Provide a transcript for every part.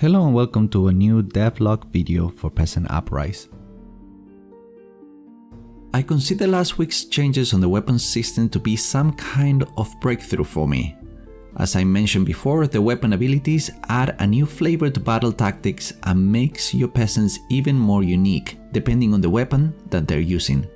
Hello and welcome to a new devlog video for Peasant Uprise. I consider last week's changes on the weapon system to be some kind of breakthrough for me. As I mentioned before, the weapon abilities add a new flavor to battle tactics and makes your peasants even more unique, depending on the weapon that they're using.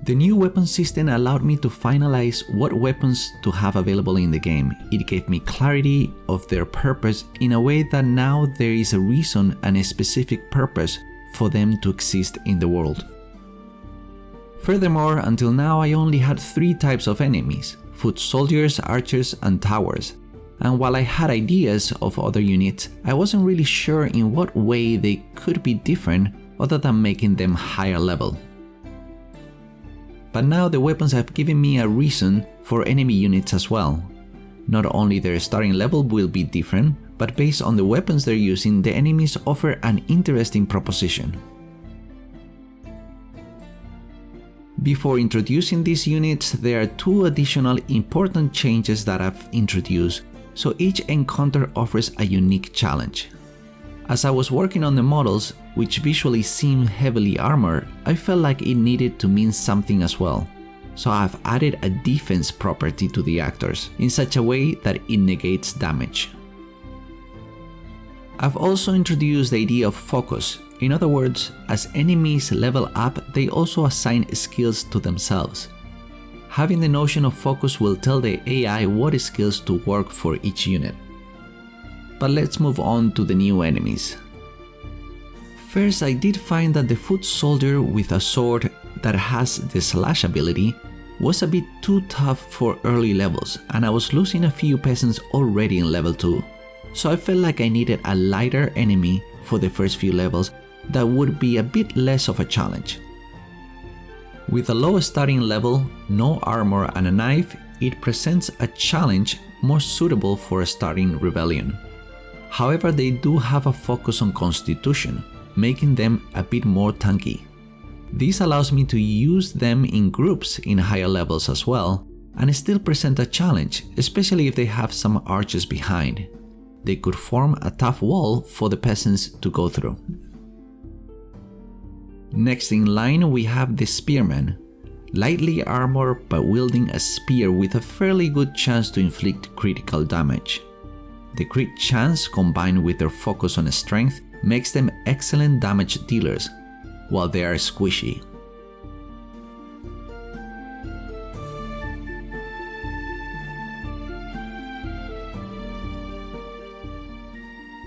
The new weapon system allowed me to finalize what weapons to have available in the game. It gave me clarity of their purpose in a way that now there is a reason and a specific purpose for them to exist in the world. Furthermore, until now I only had 3 types of enemies: foot soldiers, archers, and towers. And while I had ideas of other units, I wasn't really sure in what way they could be different other than making them higher level. But now the weapons have given me a reason for enemy units as well. Not only their starting level will be different, but based on the weapons they're using, the enemies offer an interesting proposition. Before introducing these units, there are 2 additional important changes that I've introduced, so each encounter offers a unique challenge. As I was working on the models, which visually seem heavily armored, I felt like it needed to mean something as well. So I've added a defense property to the actors, in such a way that it negates damage. I've also introduced the idea of focus. In other words, as enemies level up, they also assign skills to themselves. Having the notion of focus will tell the AI what skills to work for each unit. But let's move on to the new enemies. First, I did find that the foot soldier with a sword that has the slash ability was a bit too tough for early levels, and I was losing a few peasants already in level 2. So I felt like I needed a lighter enemy for the first few levels that would be a bit less of a challenge. With a low starting level, no armor and a knife, it presents a challenge more suitable for a starting rebellion. However, they do have a focus on constitution, making them a bit more tanky. This allows me to use them in groups in higher levels as well, and still present a challenge, especially if they have some archers behind. They could form a tough wall for the peasants to go through. Next in line we have the spearman, lightly armored but wielding a spear with a fairly good chance to inflict critical damage. The crit chance combined with their focus on strength makes them excellent damage dealers, while they are squishy.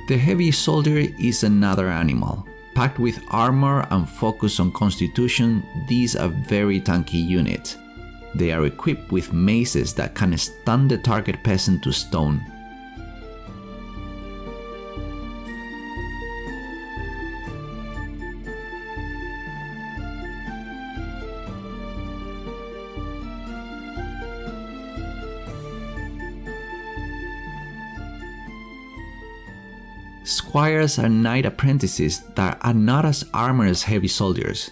The heavy soldier is another animal. Packed with armor and focus on constitution, these are very tanky units. They are equipped with maces that can stun the target peasant to stone. Squires are knight apprentices that are not as armored as heavy soldiers.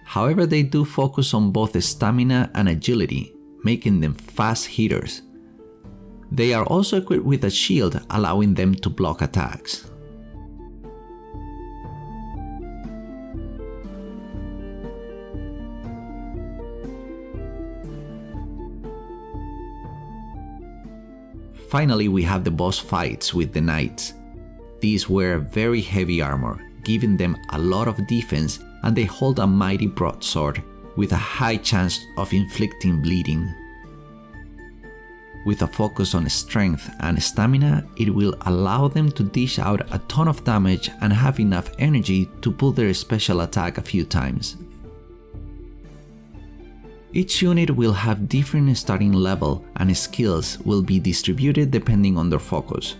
However, they do focus on both stamina and agility, making them fast hitters. They are also equipped with a shield, allowing them to block attacks. Finally, we have the boss fights with the knights. These wear very heavy armor, giving them a lot of defense, and they hold a mighty broadsword with a high chance of inflicting bleeding. With a focus on strength and stamina, it will allow them to dish out a ton of damage and have enough energy to pull their special attack a few times. Each unit will have different starting level, and skills will be distributed depending on their focus.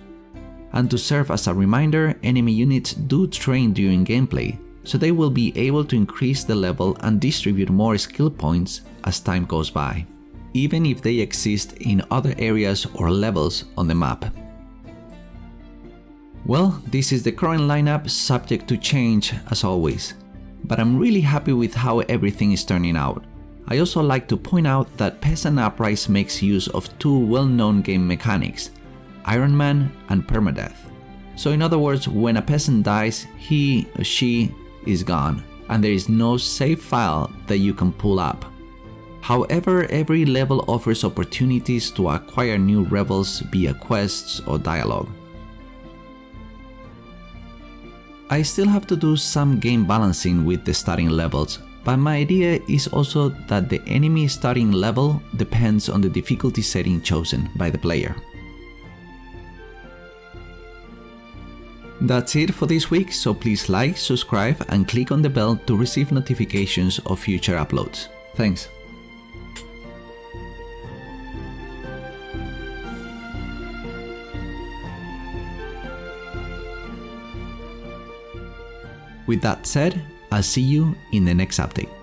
And to serve as a reminder, enemy units do train during gameplay, so they will be able to increase the level and distribute more skill points as time goes by, even if they exist in other areas or levels on the map. Well, this is the current lineup, subject to change as always, but I'm really happy with how everything is turning out. I also like to point out that Peasant Uprise makes use of 2 well-known game mechanics, Iron Man and Permadeath. So in other words, when a peasant dies, he or she is gone, and there is no save file that you can pull up. However, every level offers opportunities to acquire new rebels via quests or dialogue. I still have to do some game balancing with the starting levels, but my idea is also that the enemy starting level depends on the difficulty setting chosen by the player. That's it for this week, so please like, subscribe, and click on the bell to receive notifications of future uploads. Thanks. With that said, I'll see you in the next update.